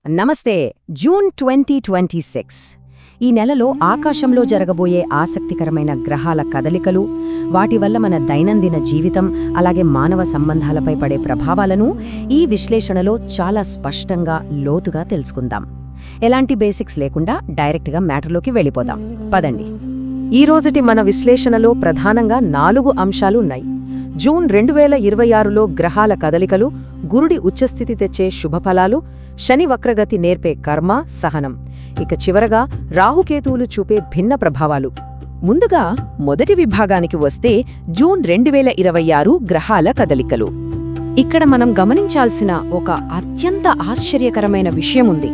నమస్తే. జూన్ 2026 ఈ నెలలో ఆకాశంలో జరగబోయే ఆసక్తికరమైన గ్రహాల కదలికలు, వాటి వల్ల మన దైనందిన జీవితం అలాగే మానవ సంబంధాలపై పడే ప్రభావాలను ఈ విశ్లేషణలో చాలా స్పష్టంగా లోతుగా తెలుసుకుందాం. ఎలాంటి బేసిక్స్ లేకుండా డైరెక్ట్గా మ్యాటర్లోకి వెళ్ళిపోదాం. పదండి. ఈ రోజుటి మన విశ్లేషణలో ప్రధానంగా 4 అంశాలు ఉన్నాయి. జూన్ 2026లో గ్రహాల కదలికలు, గురుడి ఉచ్చస్థితి తెచ్చే శుభఫలాలు, శని వక్రగతి నేర్పే కర్మ, సహనం, ఇక చివరగా రాహుకేతువులు చూపే భిన్న ప్రభావాలు. ముందుగా మొదటి విభాగానికి వస్తే జూన్ 2026 గ్రహాల కదలికలు. ఇక్కడ మనం గమనించాల్సిన ఒక అత్యంత ఆశ్చర్యకరమైన విషయముంది.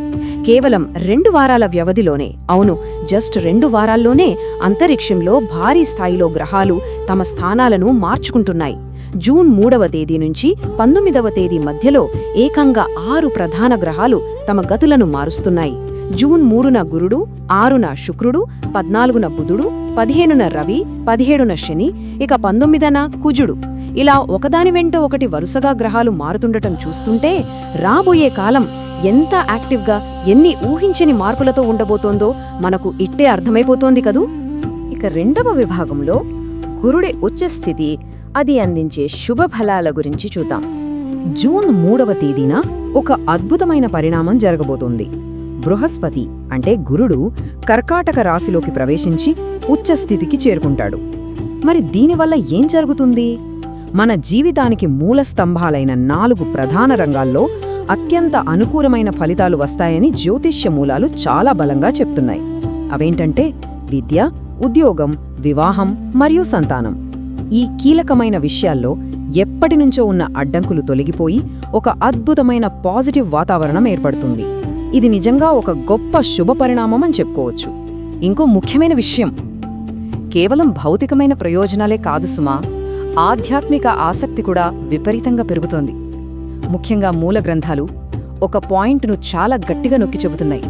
కేవలం 2 వారాల వ్యవధిలోనే, అవును, జస్ట్ 2 వారాల్లోనే అంతరిక్షంలో భారీ స్థాయిలో గ్రహాలు తమ స్థానాలను మార్చుకుంటున్నాయి. జూన్ 3వ తేదీ నుంచి 19వ తేదీ మధ్యలో ఏకంగా 6 ప్రధాన గ్రహాలు తమ గతులను మారుస్తున్నాయి. జూన్ 3న గురుడు, 6న శుక్రుడు, 14న బుధుడు, 15న రవి, 17న శని, ఇక 19న కుజుడు. ఇలా ఒకదాని వెంట ఒకటి వరుసగా గ్రహాలు మారుతుండటం చూస్తుంటే రాబోయే కాలం ఎంత యాక్టివ్గా, ఎన్ని ఊహించని మార్పులతో ఉండబోతోందో మనకు ఇట్టే అర్థమైపోతోంది కదూ. ఇక 2వ విభాగంలో గురుడి ఉచ్చస్థితి, అది అందించే శుభఫలాల గురించి చూద్దాం. జూన్ 3వ తేదీన ఒక అద్భుతమైన పరిణామం జరగబోతోంది. బృహస్పతి అంటే గురుడు కర్కాటక రాశిలోకి ప్రవేశించి ఉచ్చస్థితికి చేరుకుంటాడు. మరి దీనివల్ల ఏం జరుగుతుంది? మన జీవితానికి మూల స్తంభాలైన 4 ప్రధాన రంగాల్లో అత్యంత అనుకూలమైన ఫలితాలు వస్తాయని జ్యోతిష్య మూలాలు చాలా బలంగా చెప్తున్నాయి. అవేంటంటే విద్య, ఉద్యోగం, వివాహం మరియు సంతానం. ఈ కీలకమైన విషయాల్లో ఎప్పటినుంచో ఉన్న అడ్డంకులు తొలగిపోయి ఒక అద్భుతమైన పాజిటివ్ వాతావరణం ఏర్పడుతుంది. ఇది నిజంగా ఒక గొప్ప శుభపరిణామం అని చెప్పుకోవచ్చు. ఇంకో ముఖ్యమైన విషయం, కేవలం భౌతికమైన ప్రయోజనాలే కాదు సుమా, ఆధ్యాత్మిక ఆసక్తి కూడా విపరీతంగా పెరుగుతోంది. ముఖ్యంగా మూల గ్రంథాలు ఒక పాయింట్ను చాలా గట్టిగా నొక్కి చెబుతున్నాయి.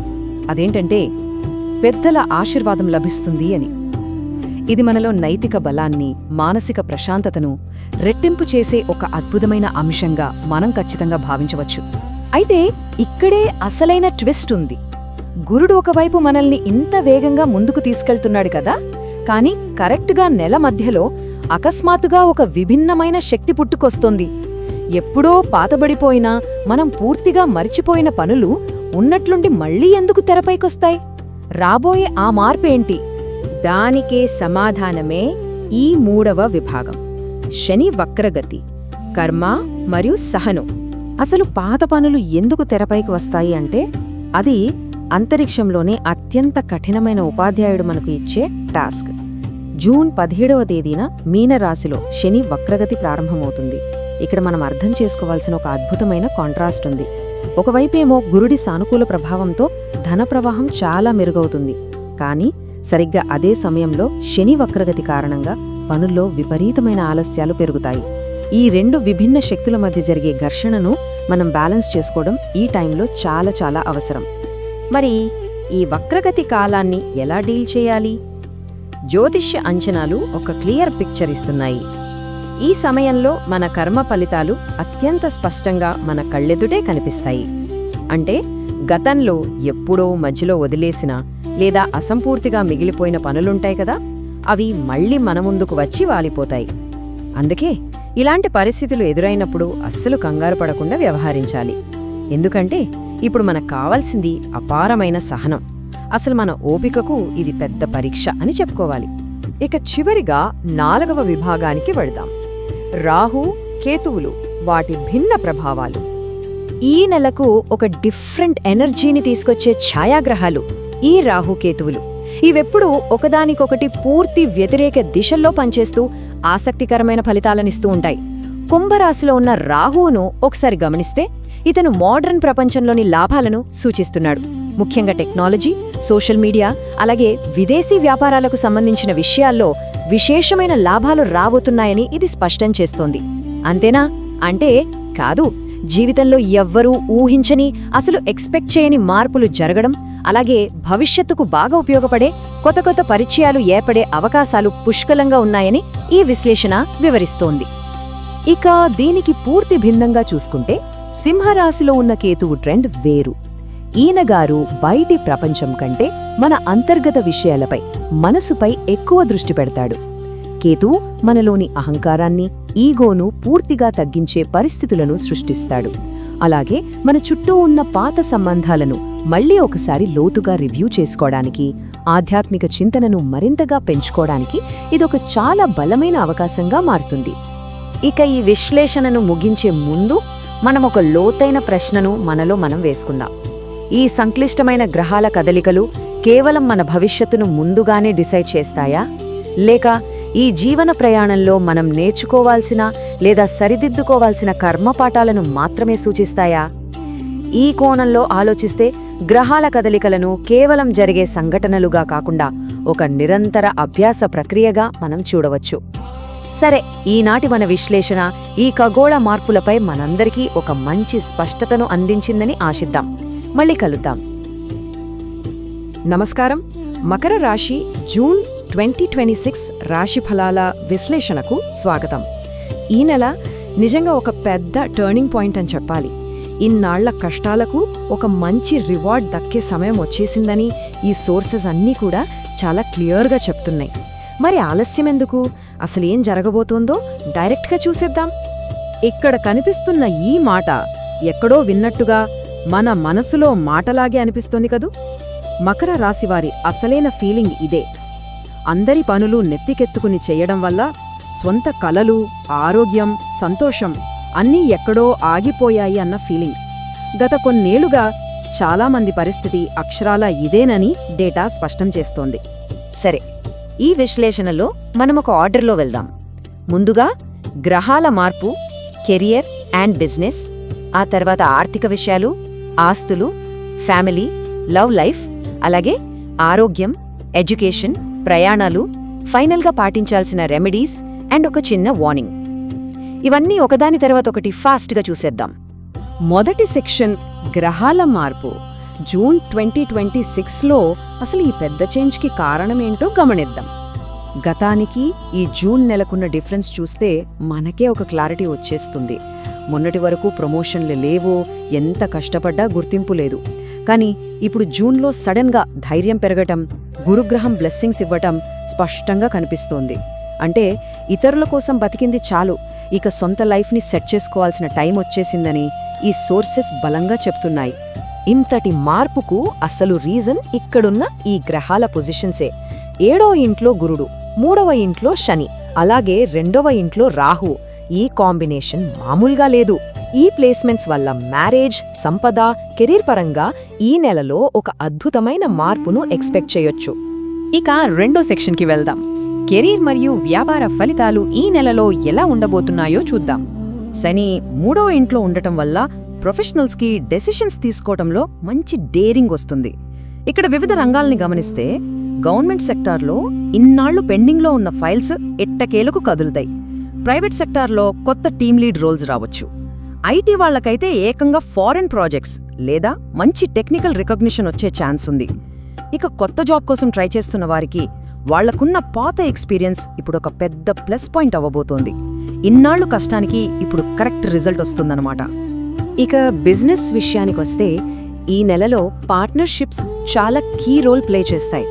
అదేంటంటే పెద్దల ఆశీర్వాదం లభిస్తుంది అని. ఇది మనలో నైతిక బలాన్ని, మానసిక ప్రశాంతతను రెట్టింపు చేసే ఒక అద్భుతమైన అంశంగా మనం ఖచ్చితంగా భావించవచ్చు. అయితే ఇక్కడే అసలైన ట్విస్ట్ ఉంది. గురుడు ఒకవైపు మనల్ని ఇంత వేగంగా ముందుకు తీసుకెళ్తున్నాడు కదా, కానీ కరెక్ట్గా నెల మధ్యలో అకస్మాత్తుగా ఒక విభిన్నమైన శక్తి పుట్టుకొస్తోంది. ఎప్పుడో పాతబడిపోయినా, మనం పూర్తిగా మరిచిపోయిన పనులు ఉన్నట్లుండి మళ్లీ ఎందుకు తెరపైకొస్తాయి? రాబోయే ఆ మార్పేంటి? దానికే సమాధానమే ఈ 3వ విభాగం, శని వక్రగతి, కర్మ మరియు సహనం. అసలు పాత పనులు ఎందుకు తెరపైకి వస్తాయి అంటే, అది అంతరిక్షంలోనే అత్యంత కఠినమైన ఉపాధ్యాయుడు మనకు ఇచ్చే టాస్క్. జూన్ 17వ తేదీన మీనరాశిలో శని వక్రగతి ప్రారంభమవుతుంది. ఇక్కడ మనం అర్థం చేసుకోవాల్సిన ఒక అద్భుతమైన కాంట్రాస్ట్ ఉంది. ఒకవైపేమో గురుడి సానుకూల ప్రభావంతో ధన ప్రవాహం చాలా మెరుగవుతుంది. కానీ సరిగ్గా అదే సమయంలో శని వక్రగతి కారణంగా పనుల్లో విపరీతమైన ఆలస్యాలు పెరుగుతాయి. ఈ 2 విభిన్న శక్తుల మధ్య జరిగే ఘర్షణను మనం బ్యాలెన్స్ చేసుకోవడం ఈ టైంలో చాలా చాలా అవసరం. మరి ఈ వక్రగతి కాలాన్ని ఎలా డీల్ చేయాలి? జ్యోతిష్య అంచనాలు ఒక క్లియర్ పిక్చర్ ఇస్తున్నాయి. ఈ సమయంలో మన కర్మ ఫలితాలు అత్యంత స్పష్టంగా మన కళ్ళెదుటే కనిపిస్తాయి. అంటే గతంలో ఎప్పుడో మధ్యలో వదిలేసిన లేదా అసంపూర్తిగా మిగిలిపోయిన పనులుంటాయి కదా, అవి మళ్లీ మన ముందుకు వచ్చి వాలిపోతాయి. అందుకే ఇలాంటి పరిస్థితులు ఎదురైనప్పుడు అస్సలు కంగారు పడకుండా వ్యవహరించాలి. ఎందుకంటే ఇప్పుడు మనకు కావాల్సింది అపారమైన సహనం. అసలు మన ఓపికకు ఇది పెద్ద పరీక్ష అని చెప్పుకోవాలి. ఇక చివరిగా 4వ విభాగానికి వెళదాం. రాహు, కేతువులు, వాటి భిన్న ప్రభావాలు. ఈ నెలకు ఒక డిఫరెంట్ ఎనర్జీని తీసుకొచ్చే ఛాయాగ్రహాలు ఈ రాహుకేతువులు. ఇవెప్పుడూ ఒకదానికొకటి పూర్తి వ్యతిరేక దిశల్లో పనిచేస్తూ ఆసక్తికరమైన ఫలితాలనిస్తూ ఉంటాయి. కుంభరాశిలో ఉన్న రాహువును ఒకసారి గమనిస్తే ఇతను మోడర్న్ ప్రపంచంలోని లాభాలను సూచిస్తున్నాడు. ముఖ్యంగా టెక్నాలజీ, సోషల్ మీడియా, అలాగే విదేశీ వ్యాపారాలకు సంబంధించిన విషయాల్లో విశేషమైన లాభాలు రాబోతున్నాయని ఇది స్పష్టం చేస్తోంది. అంతేనా అంటే కాదు. జీవితంలో ఎవ్వరూ ఊహించని, అసలు ఎక్స్పెక్ట్ చేయని మార్పులు జరగడం, అలాగే భవిష్యత్తుకు బాగా ఉపయోగపడే కొత్త కొత్త పరిచయాలు ఏర్పడే అవకాశాలు పుష్కలంగా ఉన్నాయని ఈ విశ్లేషణ వివరిస్తోంది. ఇక దీనికి పూర్తి భిన్నంగా చూసుకుంటే సింహరాశిలో ఉన్న కేతువు ట్రెండ్ వేరు. ఈయనగారు బయటి ప్రపంచం కంటే మన అంతర్గత విషయాలపై, మనసుపై ఎక్కువ దృష్టి పెడతాడు. కేతువు మనలోని అహంకారాన్ని, ఈగోను పూర్తిగా తగ్గించే పరిస్థితులను సృష్టిస్తాడు. అలాగే మన చుట్టూ ఉన్న పాత సంబంధాలను మళ్లీ ఒకసారి లోతుగా రివ్యూ చేసుకోవడానికి, ఆధ్యాత్మిక చింతనను మరింతగా పెంచుకోవడానికి ఇదొక చాలా బలమైన అవకాశంగా మారుతుంది. ఇక ఈ విశ్లేషణను ముగించే ముందు మనం ఒక లోతైన ప్రశ్నను మనలో మనం వేసుకుందాం. ఈ సంక్లిష్టమైన గ్రహాల కదలికలు కేవలం మన భవిష్యత్తును ముందుగానే డిసైడ్ చేస్తాయా, లేక ఈ జీవన ప్రయాణంలో మనం నేర్చుకోవాల్సిన లేదా సరిదిద్దుకోవాల్సిన కర్మపాఠాలను మాత్రమే సూచిస్తాయా? ఈ కోణంలో ఆలోచిస్తే గ్రహాల కదలికలను కేవలం జరిగే సంఘటనలుగా కాకుండా ఒక నిరంతర అభ్యాస ప్రక్రియగా మనం చూడవచ్చు. సరే, ఈనాటి మన విశ్లేషణ ఈ ఖగోళ మార్పులపై మనందరికీ ఒక మంచి స్పష్టతను అందించిందని ఆశిద్దాం. మళ్ళీ కలుద్దాం. నమస్కారం. మకర రాశి జూన్ 2026 రాశి ఫలాల విశ్లేషణకు స్వాగతం. ఈ నెల నిజంగా ఒక పెద్ద టర్నింగ్ పాయింట్ అని చెప్పాలి. ఇన్నాళ్ల కష్టాలకు ఒక మంచి రివార్డ్ దక్కే సమయం వచ్చేసిందని ఈ సోర్సెస్ అన్నీ కూడా చాలా క్లియర్గా చెప్తున్నాయి. మరి ఆలస్యం ఎందుకు? అసలేం జరగబోతోందో డైరెక్ట్గా చూసేద్దాం. ఇక్కడ కనిపిస్తున్న ఈ మాట ఎక్కడో విన్నట్టుగా మన మనసులో మాటలాగే అనిపిస్తోంది కదూ. మకర రాశివారి అసలైన ఫీలింగ్ ఇదే. అందరి పనులు నెత్తికెత్తుకుని చెయ్యడం వల్ల స్వంత కలలు, ఆరోగ్యం, సంతోషం అన్నీ ఎక్కడో ఆగిపోయాయి అన్న ఫీలింగ్. గత కొన్నేళ్లుగా చాలామంది పరిస్థితి అక్షరాలా ఇదేనని డేటా స్పష్టం చేస్తోంది. సరే, ఈ విశ్లేషణలో మనమొక ఆర్డర్లో వెళ్దాం. ముందుగా గ్రహాల మార్పు, కెరియర్ అండ్ బిజినెస్, ఆ తర్వాత ఆర్థిక విషయాలు, ఆస్తులు, ఫ్యామిలీ, లవ్ లైఫ్, అలాగే ఆరోగ్యం, ఎడ్యుకేషన్, ప్రయాణాలు, ఫైనల్గా పాటించాల్సిన రెమెడీస్ అండ్ ఒక చిన్న వార్నింగ్. ఇవన్నీ ఒకదాని తర్వాత ఒకటి ఫాస్ట్గా చూసేద్దాం. మొదటి సెక్షన్ గ్రహాల మార్పు. జూన్ 2026లో అసలు ఈ పెద్ద చేంజ్కి కారణమేంటో గమనిద్దాం. గతానికి ఈ జూన్ నెలకున్న డిఫరెన్స్ చూస్తే మనకే ఒక క్లారిటీ వచ్చేస్తుంది. మొన్నటి వరకు ప్రమోషన్లు లేవు, ఎంత కష్టపడ్డా గుర్తింపు లేదు. కానీ ఇప్పుడు జూన్లో సడన్గా ధైర్యం పెరగటం, గురుగ్రహం బ్లెస్సింగ్స్ ఇవ్వటం స్పష్టంగా కనిపిస్తోంది. అంటే ఇతరుల కోసం బతికింది చాలు, ఇక సొంత లైఫ్ని సెట్ చేసుకోవాల్సిన టైం వచ్చేసిందని ఈ సోర్సెస్ బలంగా చెప్తున్నాయి. ఇంతటి మార్పుకు అసలు రీజన్ ఇక్కడున్న ఈ గ్రహాల పొజిషన్సే. 7వ ఇంట్లో గురుడు, 3వ ఇంట్లో శని, అలాగే 2వ ఇంట్లో రాహు. ఈ కాంబినేషన్ మామూలుగా లేదు. ఈ ప్లేస్మెంట్స్ వల్ల మ్యారేజ్, సంపద, కెరీర్ పరంగా ఈ నెలలో ఒక అద్భుతమైన మార్పును ఎక్స్పెక్ట్ చేయొచ్చు. ఇక రెండో సెక్షన్కి వెళ్దాం. కెరీర్ మరియు వ్యాపార ఫలితాలు ఈ నెలలో ఎలా ఉండబోతున్నాయో చూద్దాం. శని 3వ ఇంట్లో ఉండటం వల్ల ప్రొఫెషనల్స్కి డెసిషన్స్ తీసుకోవటంలో మంచి డేరింగ్ వస్తుంది. ఇక్కడ వివిధ రంగాల్ని గమనిస్తే గవర్నమెంట్ సెక్టార్లో ఇన్నాళ్లు పెండింగ్లో ఉన్న ఫైల్స్ ఎట్టకేలకు కదులుతాయి. ప్రైవేట్ సెక్టార్లో కొత్త టీమ్ లీడ్ రోల్స్ రావచ్చు. ఐటీ వాళ్లకైతే ఏకంగా ఫారెన్ ప్రాజెక్ట్స్ లేదా మంచి టెక్నికల్ రికగ్నిషన్ వచ్చే ఛాన్స్ ఉంది. ఇక కొత్త జాబ్ కోసం ట్రై చేస్తున్న వారికి వాళ్లకున్న పాత ఎక్స్పీరియన్స్ ఇప్పుడు ఒక పెద్ద ప్లస్ పాయింట్ అవ్వబోతోంది. ఇన్నాళ్లు కష్టానికి ఇప్పుడు కరెక్ట్ రిజల్ట్ వస్తుందన్నమాట. ఇక బిజినెస్ విషయానికొస్తే ఈ నెలలో పార్ట్నర్షిప్స్ చాలా కీ రోల్ ప్లే చేస్తాయి.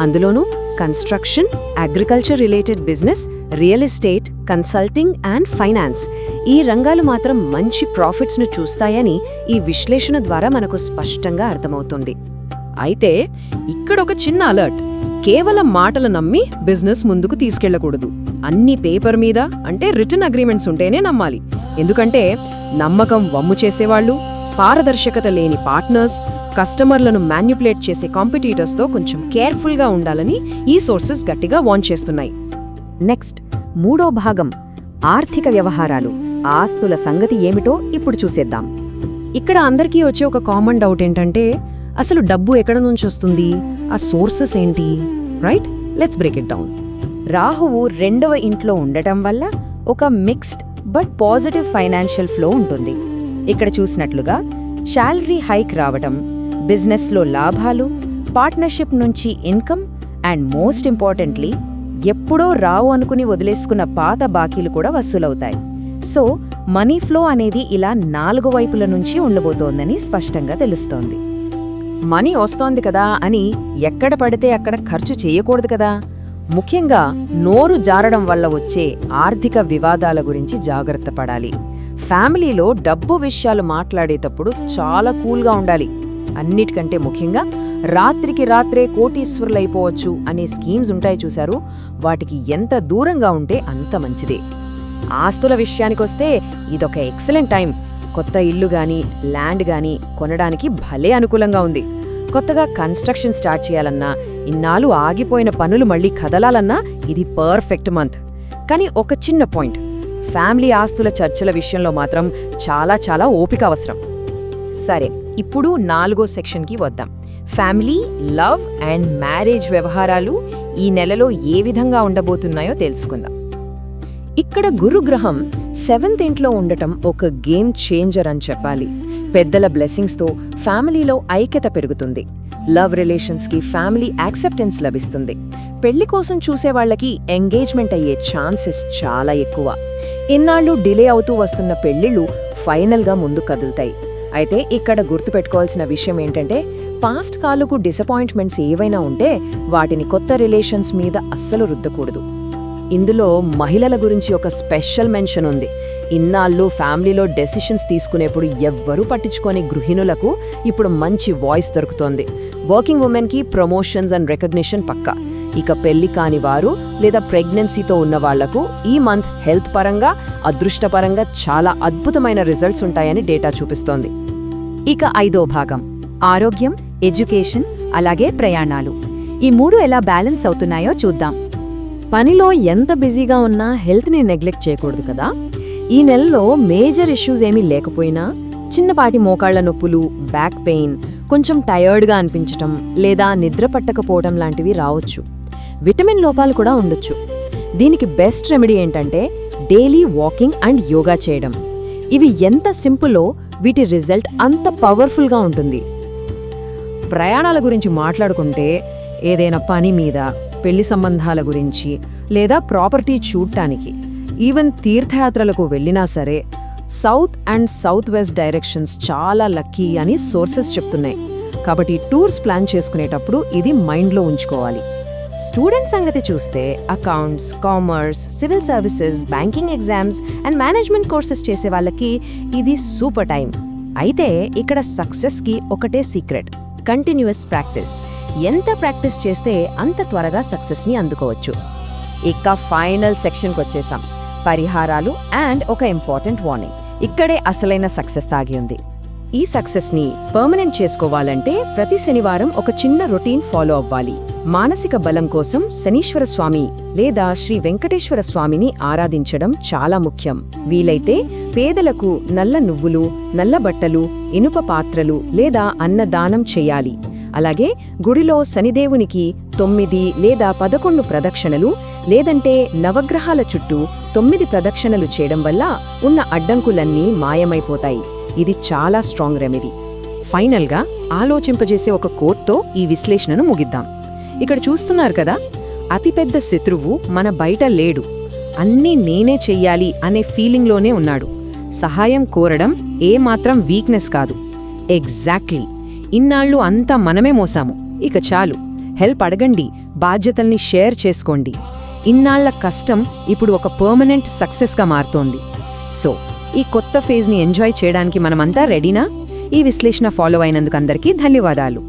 అందులోనూ construction, agriculture related business, real estate, consulting and finance ఈ రంగాలు మాత్రం మంచి ప్రాఫిట్స్ను చూస్తాయని ఈ విశ్లేషణ ద్వారా మనకు స్పష్టంగా అర్థమవుతుంది. అయితే ఇక్కడొక చిన్న అలర్ట్. కేవలం మాటలు నమ్మి బిజినెస్ ముందుకు తీసుకెళ్లకూడదు. అన్ని పేపర్ మీద అంటే రిటన్ అగ్రిమెంట్స్ ఉంటేనే నమ్మాలి. ఎందుకంటే నమ్మకం వమ్ము చేసేవాళ్లు, పారదర్శకత లేని పార్ట్నర్స్, కస్టమర్లను మ్యాన్యుపులేట్ చేసే కాంపిటీటర్స్తో కొంచెం కేర్ఫుల్గా ఉండాలని ఈ సోర్సెస్ గట్టిగా వార్న్ చేస్తున్నాయి. నెక్స్ట్ 3వ భాగం ఆర్థిక వ్యవహారాలు, ఆస్తుల సంగతి ఏమిటో ఇప్పుడు చూసేద్దాం. ఇక్కడ అందరికీ వచ్చే ఒక కామన్ డౌట్ ఏంటంటే అసలు డబ్బు ఎక్కడ నుంచి వస్తుంది, ఆ సోర్సెస్ ఏంటి? Right, let's break it down. రాహువు 2వ ఇంట్లో ఉండటం వల్ల ఒక mixed but positive financial flow ఉంటుంది. ఇక్కడ చూసినట్లుగా శాలరీ హైక్ రావటం, బిజినెస్లో లాభాలు, పార్ట్నర్షిప్ నుంచి ఇన్కమ్ అండ్ మోస్ట్ ఇంపార్టెంట్లీ ఎప్పుడో రావు అనుకుని వదిలేసుకున్న పాత బాకీలు కూడా వసూలవుతాయి. సో మనీ ఫ్లో అనేది ఇలా 4 వైపుల నుంచి ఉండబోతోందని స్పష్టంగా తెలుస్తోంది. మనీ వస్తోంది కదా అని ఎక్కడ పడితే అక్కడ ఖర్చు చేయకూడదు కదా. ముఖ్యంగా నోరు జారడం వల్ల వచ్చే ఆర్థిక వివాదాల గురించి జాగ్రత్త పడాలి. ఫ్యామిలీలో డబ్బు విషయాలు మాట్లాడేటప్పుడు చాలా కూల్గా ఉండాలి. అన్నిటికంటే ముఖ్యంగా రాత్రికి రాత్రే కోటీశ్వరులైపోవచ్చు అనే స్కీమ్స్ ఉంటాయి చూశారు, వాటికి ఎంత దూరంగా ఉంటే అంత మంచిదే. ఆస్తుల విషయానికొస్తే ఇదొక ఎక్సలెంట్ టైం. కొత్త ఇల్లు గాని ల్యాండ్ గాని కొనడానికి భలే అనుకూలంగా ఉంది. కొత్తగా కన్స్ట్రక్షన్ స్టార్ట్ చేయాలన్నా, ఇన్నాళ్ళు ఆగిపోయిన పనులు మళ్ళీ కదలాలన్నా ఇది పర్ఫెక్ట్ మంత్. కానీ ఒక చిన్న పాయింట్, ఫ్యామిలీ ఆస్తుల చర్చల విషయంలో మాత్రం చాలా చాలా ఓపిక అవసరం. సరే, ఇప్పుడు 4వ సెక్షన్కి వద్దాం. ఫ్యామిలీ, లవ్ అండ్ మ్యారేజ్ వ్యవహారాలు ఈ నెలలో ఏ విధంగా ఉండబోతున్నాయో తెలుసుకుందాం. ఇక్కడ గురుగ్రహం 7th ఇంట్లో ఉండటం ఒక గేమ్ చేంజర్ అని చెప్పాలి. పెద్దల బ్లెస్సింగ్స్తో ఫ్యామిలీలో ఐక్యత పెరుగుతుంది. లవ్ రిలేషన్స్కి ఫ్యామిలీ యాక్సెప్టెన్స్ లభిస్తుంది. పెళ్లి కోసం చూసేవాళ్లకి ఎంగేజ్మెంట్ అయ్యే ఛాన్సెస్ చాలా ఎక్కువ. ఇన్నాళ్ళు డిలే అవుతూ వస్తున్న పెళ్లిళ్ళు ఫైనల్గా ముందు కదులుతాయి. అయితే ఇక్కడ గుర్తుపెట్టుకోవాల్సిన విషయం ఏంటంటే, పాస్ట్ కాలుకు డిసప్పాయింట్మెంట్స్ ఏవైనా ఉంటే వాటిని కొత్త రిలేషన్స్ మీద అస్సలు రుద్దకూడదు. ఇందులో మహిళల గురించి ఒక స్పెషల్ మెన్షన్ ఉంది. ఇన్నాళ్ళు ఫ్యామిలీలో డెసిషన్స్ తీసుకునేప్పుడు ఎవ్వరూ పట్టించుకోని గృహిణులకు ఇప్పుడు మంచి వాయిస్ దొరుకుతోంది. వర్కింగ్ ఉమెన్కి ప్రమోషన్స్ అండ్ రికగ్నిషన్ పక్కా. ఇక పెళ్లి కాని వారు లేదా ప్రెగ్నెన్సీతో ఉన్న వాళ్లకు ఈ మంత్ హెల్త్ పరంగా, అదృష్టపరంగా చాలా అద్భుతమైన రిజల్ట్స్ ఉంటాయని డేటా చూపిస్తోంది. ఇక 5వ భాగం, ఆరోగ్యం, ఎడ్యుకేషన్ అలాగే ప్రయాణాలు. ఈ 3 ఎలా బ్యాలెన్స్ అవుతున్నాయో చూద్దాం. పనిలో ఎంత బిజీగా ఉన్నా హెల్త్ని నెగ్లెక్ట్ చేయకూడదు కదా. ఈ నెలలో మేజర్ ఇష్యూస్ ఏమీ లేకపోయినా చిన్నపాటి మోకాళ్ల నొప్పులు, బ్యాక్ పెయిన్, కొంచెం టయర్డ్గా అనిపించటం లేదా నిద్ర పట్టకపోవడం లాంటివి రావచ్చు. విటమిన్ లోపాలు కూడా ఉండొచ్చు. దీనికి బెస్ట్ రెమెడీ ఏంటంటే డైలీ వాకింగ్ అండ్ యోగా చేయడం. ఇవి ఎంత సింపుల్లో వీటి రిజల్ట్ అంత పవర్ఫుల్గా ఉంటుంది. ప్రయాణాల గురించి మాట్లాడుకుంటే ఏదైనా పని మీద, పెళ్లి సంబంధాల గురించి లేదా ప్రాపర్టీ చూడటానికి, ఈవెన్ తీర్థయాత్రలకు వెళ్ళినా సరే south and south west directions చాలా లక్కీ అని సోర్సెస్ చెప్తున్నాయి. కాబట్టి టూర్స్ ప్లాన్ చేసుకునేటప్పుడు ఇది మైండ్లో ఉంచుకోవాలి. స్టూడెంట్ సంగతి చూస్తే accounts, commerce, civil services, banking exams and management courses చేసే వాళ్ళకి ఇది సూపర్ టైం. అయితే ఇక్కడ సక్సెస్కి ఒకటే సీక్రెట్, కంటిన్యూస్ ప్రాక్టీస్. ఎంత ప్రాక్టీస్ చేస్తే అంత త్వరగా సక్సెస్ని అందుకోవచ్చు. ఇక ఫైనల్ సెక్షన్కి వచ్చేసాం, పరిహారాలు అండ్ ఒక ఇంపార్టెంట్ వార్నింగ్. ఇక్కడే అసలైన సక్సెస్ దాగి ఉంది. ఈ సక్సెస్ని పర్మనెంట్ చేసుకోవాలంటే ప్రతి శనివారం ఒక చిన్న రొటీన్ ఫాలో అవ్వాలి. మానసిక బలం కోసం శనీశ్వర స్వామి లేదా శ్రీ వెంకటేశ్వర స్వామిని ఆరాధించడం చాలా ముఖ్యం. వీలైతే పేదలకు నల్ల నువ్వులు, నల్ల బట్టలు, ఇనుప పాత్రలు లేదా అన్నదానం చేయాలి. అలాగే గుడిలో శనిదేవునికి 9 లేదా 11 ప్రదక్షిణలు లేదంటే నవగ్రహాల చుట్టూ 9 ప్రదక్షిణలు చేయడం వల్ల ఉన్న అడ్డంకులన్నీ మాయమైపోతాయి. ఇది చాలా స్ట్రాంగ్ రెమెడీ. ఫైనల్గా ఆలోచింపజేసే ఒక కోట్తో ఈ విశ్లేషణను ముగిద్దాం. ఇక్కడ చూస్తున్నారు కదా, అతిపెద్ద శత్రువు మన బయట లేడు, అన్నీ నేనే చెయ్యాలి అనే ఫీలింగ్లోనే ఉన్నాడు. సహాయం కోరడం ఏమాత్రం వీక్నెస్ కాదు. ఎగ్జాక్ట్లీ, ఇన్నాళ్ళు అంతా మనమే మోసాము. ఇక చాలు, హెల్ప్ అడగండి, బాధ్యతల్ని షేర్ చేసుకోండి. ఇన్నాళ్ల కష్టం ఇప్పుడు ఒక పర్మనెంట్ సక్సెస్గా మారుతోంది. సో ఈ కొత్త ఫేజ్ని ఎంజాయ్ చేయడానికి మనమంతా రెడీనా? ఈ విశ్లేషణ ఫాలో అయినందుకు అందరికీ ధన్యవాదాలు.